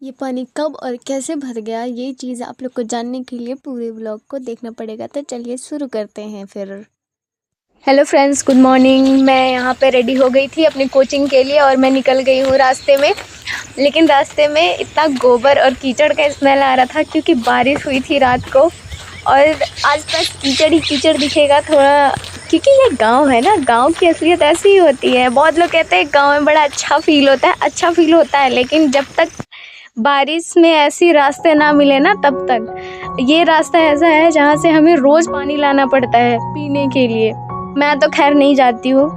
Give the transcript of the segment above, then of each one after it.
ये पानी कब और कैसे भर गया, ये चीज़ आप लोग को जानने के लिए पूरे व्लॉग को देखना पड़ेगा। तो चलिए शुरू करते हैं फिर। Hello friends, good morning. मैं यहाँ पे रेडी हो गई थी अपनी कोचिंग के लिए और मैं निकल गई हूँ रास्ते में। लेकिन रास्ते में इतना गोबर और कीचड़ का स्मेल आ रहा था क्योंकि बारिश हुई थी रात को और आज तक कीचड़ ही कीचड़ दिखेगा थोड़ा, क्योंकि ये गांव है ना। गांव की असलियत ऐसी ही होती है। बहुत लोग कहते हैं गांव में बड़ा अच्छा फील होता है, लेकिन जब तक बारिश में ऐसी रास्ते ना मिले ना तब तक। ये रास्ता ऐसा है जहाँ से हमें रोज़ पानी लाना पड़ता है पीने के लिए। मैं तो खैर नहीं जाती हूँ,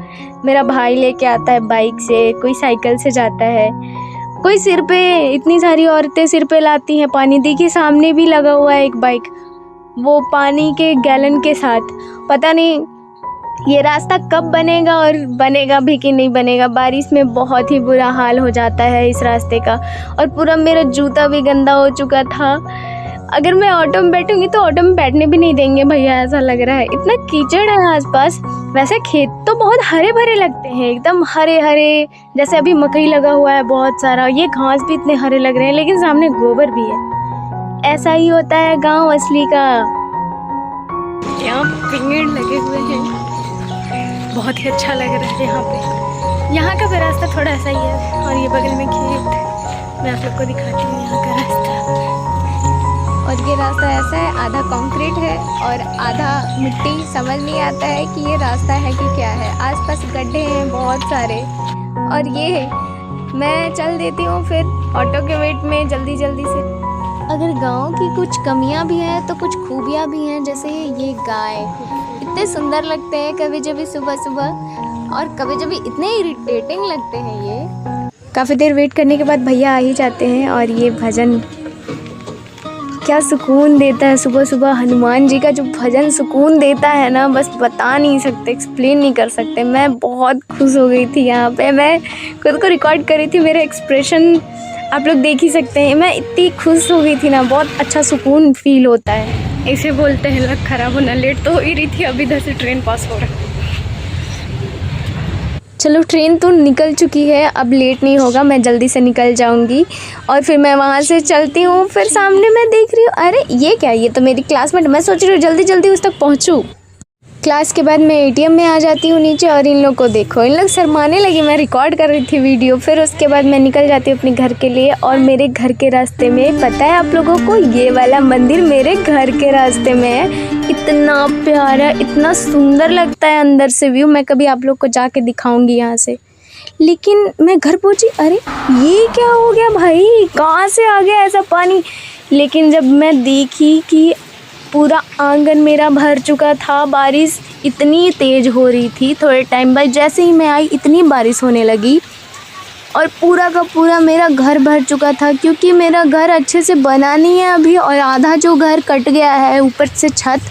मेरा भाई लेके आता है बाइक से, कोई साइकिल से जाता है, कोई सिर पे, इतनी सारी औरतें सिर पे लाती हैं पानी। देखिए सामने भी लगा हुआ है एक बाइक, वो पानी के गैलन के साथ। पता नहीं ये रास्ता कब बनेगा और बनेगा भी कि नहीं बनेगा। बारिश में बहुत ही बुरा हाल हो जाता है इस रास्ते का। और पूरा मेरा जूता भी गंदा हो चुका था। अगर मैं ऑटो में बैठूंगी तो ऑटो में बैठने भी नहीं देंगे भैया, ऐसा लग रहा है। इतना कीचड़ है आसपास। वैसे खेत तो बहुत हरे भरे लगते हैं, एकदम हरे हरे, जैसे अभी मकई लगा हुआ है बहुत सारा। ये घास भी इतने हरे लग रहे हैं, लेकिन सामने गोबर भी है। ऐसा ही होता है गाँव असली का। यहाँ पेड़ लगे हुए हैं, बहुत ही अच्छा लग रहा है यहाँ पे। यहाँ का भी रास्ता थोड़ा ऐसा ही है और ये बगल में खेत। मैं आप लोग को दिखाती हूँ यहाँ का रास्ता। और ये रास्ता ऐसा है, आधा कंक्रीट है और आधा मिट्टी। समझ नहीं आता है कि ये रास्ता है कि क्या है। आसपास गड्ढे हैं बहुत सारे। और ये मैं चल देती हूँ फिर ऑटो के वेट में जल्दी जल्दी से। अगर गाँव की कुछ कमियाँ भी हैं तो कुछ खूबियाँ भी हैं, जैसे ये गाय इतने सुंदर लगते हैं कभी जभी सुबह सुबह, और कभी जभी इतने इरिटेटिंग लगते हैं ये। काफ़ी देर वेट करने के बाद भैया आ ही जाते हैं। और ये भजन क्या सुकून देता है सुबह सुबह। हनुमान जी का जो भजन सुकून देता है ना, बस बता नहीं सकते, एक्सप्लेन नहीं कर सकते। मैं बहुत खुश हो गई थी यहाँ पे। मैं खुद को रिकॉर्ड कर रही थी, मेरे एक्सप्रेशन आप लोग देख ही सकते हैं। मैं इतनी खुश हो गई थी ना, बहुत अच्छा सुकून फील होता है। ऐसे बोलते हैं लक खराब होना। लेट तो हो ही रही थी, अभी इधर से ट्रेन पास हो रहा है। चलो ट्रेन तो निकल चुकी है, अब लेट नहीं होगा, मैं जल्दी से निकल जाऊंगी। और फिर मैं वहाँ से चलती हूँ। फिर सामने मैं देख रही हूँ, अरे ये क्या, ये तो मेरी क्लासमेट। मैं सोच रही हूँ जल्दी जल्दी उस तक पहुँचूँ। क्लास के बाद मैं एटीएम में आ जाती हूँ नीचे, और इन लोग को देखो, इन लोग शर्माने लगे। मैं रिकॉर्ड कर रही थी वीडियो। फिर उसके बाद मैं निकल जाती हूँ अपने घर के लिए। और मेरे घर के रास्ते में, पता है आप लोगों को, ये वाला मंदिर मेरे घर के रास्ते में है। इतना प्यारा, इतना सुंदर लगता है अंदर से व्यू। मैं कभी आप लोग को जाके दिखाऊंगी यहाँ से। लेकिन मैं घर पहुँची, अरे ये क्या हो गया भाई, कहाँ से आ गया ऐसा पानी। लेकिन जब मैं देखी कि पूरा आंगन मेरा भर चुका था, बारिश इतनी तेज़ हो रही थी। थोड़े टाइम बाद जैसे ही मैं आई इतनी बारिश होने लगी और पूरा का पूरा मेरा घर भर चुका था। क्योंकि मेरा घर अच्छे से बना नहीं है अभी, और आधा जो घर कट गया है ऊपर से छत,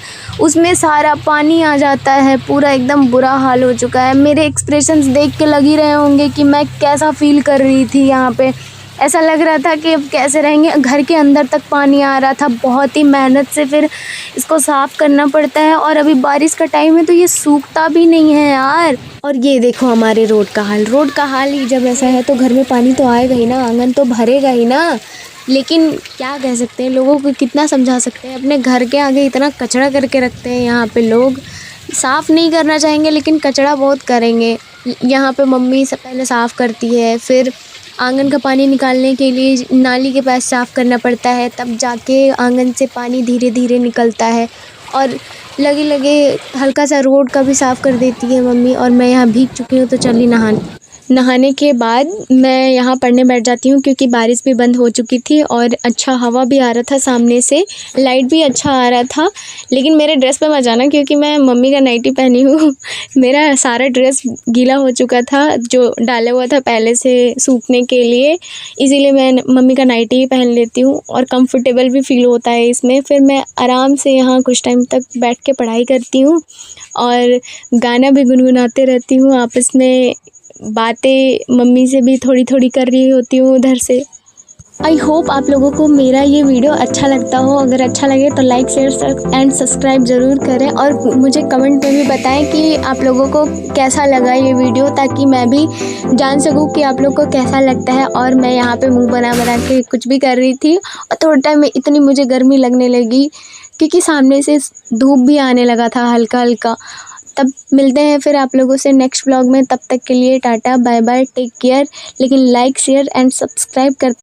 उसमें सारा पानी आ जाता है। पूरा एकदम बुरा हाल हो चुका है। मेरे एक्सप्रेशंस देख के लग ही रहे होंगे कि मैं कैसा फील कर रही थी यहाँ पे। ऐसा लग रहा था कि अब कैसे रहेंगे। घर के अंदर तक पानी आ रहा था। बहुत ही मेहनत से फिर इसको साफ़ करना पड़ता है। और अभी बारिश का टाइम है तो ये सूखता भी नहीं है यार। और ये देखो हमारे रोड का हाल। रोड का हाल ही जब ऐसा है तो घर में पानी तो आएगा ही ना, आंगन तो भरेगा ही ना। लेकिन क्या कह सकते हैं, लोगों को कितना समझा सकते हैं। अपने घर के आगे इतना कचरा करके रखते हैं यहाँ पे लोग। साफ़ नहीं करना चाहेंगे लेकिन कचरा बहुत करेंगे। यहाँ पे मम्मी से पहले साफ़ करती है, फिर आंगन का पानी निकालने के लिए नाली के पास साफ़ करना पड़ता है, तब जाके आंगन से पानी धीरे धीरे निकलता है। और लगे लगे हल्का सा रोड का भी साफ़ कर देती है मम्मी। और मैं यहाँ भीग चुकी हूँ तो चली नहाने के बाद मैं यहाँ पढ़ने बैठ जाती हूँ, क्योंकि बारिश भी बंद हो चुकी थी और अच्छा हवा भी आ रहा था सामने से, लाइट भी अच्छा आ रहा था। लेकिन मेरे ड्रेस पे मत जाना, क्योंकि मैं मम्मी का नाइटी पहनी हूँ। मेरा सारा ड्रेस गीला हो चुका था, जो डाला हुआ था पहले से सूखने के लिए। इसीलिए मैं मम्मी का नाइटी ही पहन लेती हूँ और कंफर्टेबल भी फील होता है इसमें। फिर मैं आराम से यहाँ कुछ टाइम तक बैठ के पढ़ाई करती हूँ और गाना भी गुनगुनाते रहती हूँ। आपस में बातें मम्मी से भी थोड़ी थोड़ी कर रही होती हूँ उधर से। आई होप आप लोगों को मेरा ये वीडियो अच्छा लगता हो। अगर अच्छा लगे तो लाइक शेयर एंड सब्सक्राइब ज़रूर करें और मुझे कमेंट में भी बताएं कि आप लोगों को कैसा लगा ये वीडियो, ताकि मैं भी जान सकूं कि आप लोग को कैसा लगता है। और मैं यहाँ पे मुंह बना बना के कुछ भी कर रही थी और थोड़े टाइम में इतनी मुझे गर्मी लगने लगी क्योंकि सामने से धूप भी आने लगा था हल्का हल्का। तब मिलते हैं फिर आप लोगों से नेक्स्ट व्लॉग में। तब तक के लिए tata bye bye, take care. लेकिन लाइक शेयर एंड सब्सक्राइब कर